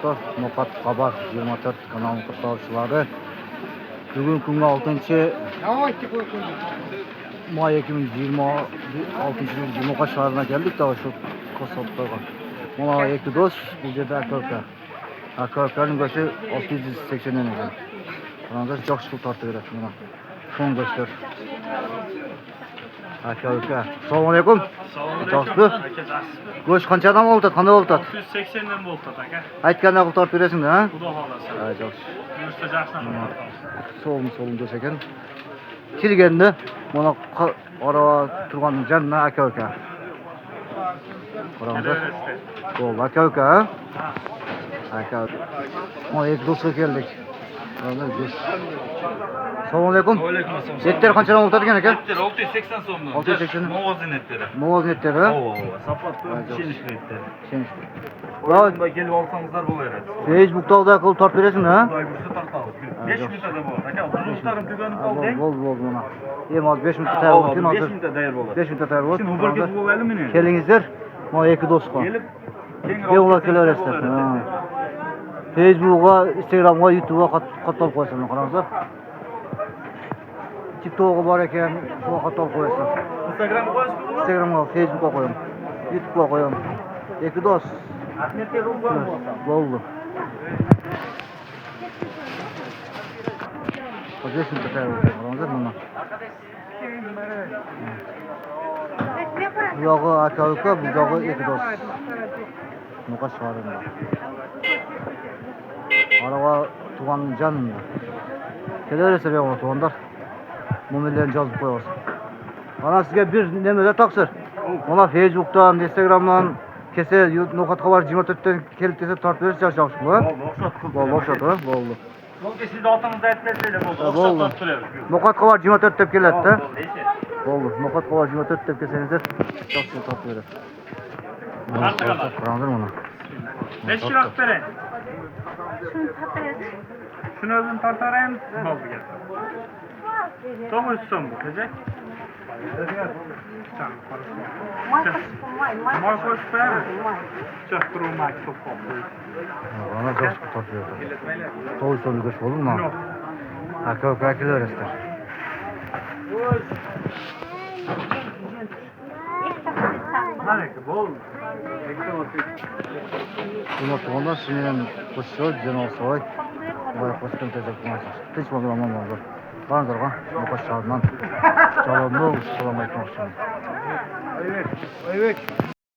dostlar. Nokat Xabar 24 kanalının kurtarıcıları. Bugün günün 6. May 2026 yıl Cumhurbaşkanı şehrine geldik daha şu Kosova'da. Buna iki dost, bu yerda Akörka. Akörka'nın başı 680 euro. Bana çok şükür tartı verir buna. Son göster. Akörka. Assalomu alaykum. Yaxshimi? Go'sht qanchadan oldi? Qanday oldi? 680 dan bo'ldi aka. Aytganda qilib tortib berasizmi, ha? Xudo xolasa. Ha, yaxshi. Yursa yaxshi. So'lim desa ekan. Kelganda mana ora turgan janna aka. Qaranglar. Bo'ldi aka. Aka. Mana ikki do'stga keldik. Mana go'sht. Assalomu alaykum. Alaykum assalom. Netlar qanchadan oldi ekan aka? Netlar 680 so'mdan. 680. Mo'g'oz netlari. Mo'g'oz netlari, ha? Sapot shinish netlar. Va kelib olsangizlar bo'laveradi. Facebook'da da qilib tortib berasizmi, ha? Xudoy bursa tortamiz. 5 minutda bor. Aka, buzuvchilarim tuganib qoldi. Bo'ldi mana. Hozir 5 minutda tayyor bo'ldi. 5 minutda tayyor bo'ladi. 5 minutda tayyor bo'ldi. Şimdi uberga bo'ladimi meni? Kelingizlar. Mana ikki do'st bor. Kelib Beyo'g'lar kelaverasizlar. Facebook'a, Instagram'a, YouTube'a qatorib qo'yasizlar, qaranglar. TikTok'a bor ekan, shunga qatorib qo'yasizlar. Instagram qo'yasizmi? Instagram'a, Facebook'a qo'yaman. YouTube'a qo'yaman. Ikki do'st. Ahmetga rubar Bo'ldi. 5 minutda tayyor bo'ldi. Qaranglar mana. Bu yog'i aka-uka, bu yog'i ikki do'st. Nuqa shaharida. Araba tuğanın canında. Kelaverasizlar yog'i tuğanlar. Mo'minlarni yozib qo'yasiz. Mana sizga bir nemada taqsir. Mana Facebook'dan, Instagram'dan kese Nokat Xabar 24 dan kelib desa tortib berasiz yaxshi bo'ladi. Bo'ldi, o'xshatdi, bo'ldi. Bo'ldi, sizni otingizni aytib bersanglar bo'ldi. Bo'ldi. Nokat Xabar 24 deb keladi-da. Bo'ldi. Nokat Xabar 24 deb kelsangizlar yaxshi tortib berasiz. Qaranglar mana. 5 kilo olib bering. Shuni o'zim tortaraymi? Bo'ldi gap. To'g'ri so'm bu, kajak. Moy qo'shib qo'yamiz. Cho'qtiruv maktub qo'yib. Ana yaxshi tortib beradi. To'g'ri so'm go'sht bo'ldimi? Aka kelaverasizlar. Mana bo'ldi. Buna tuğanlar sinirlen koşuyor, cenal soy. Böyle koştum tezek bulmasın. Hiç mi duramam oldu. Bana durgan, bu koşarından. Çalanlı olmuş, salamayı konuşuyor. Evet.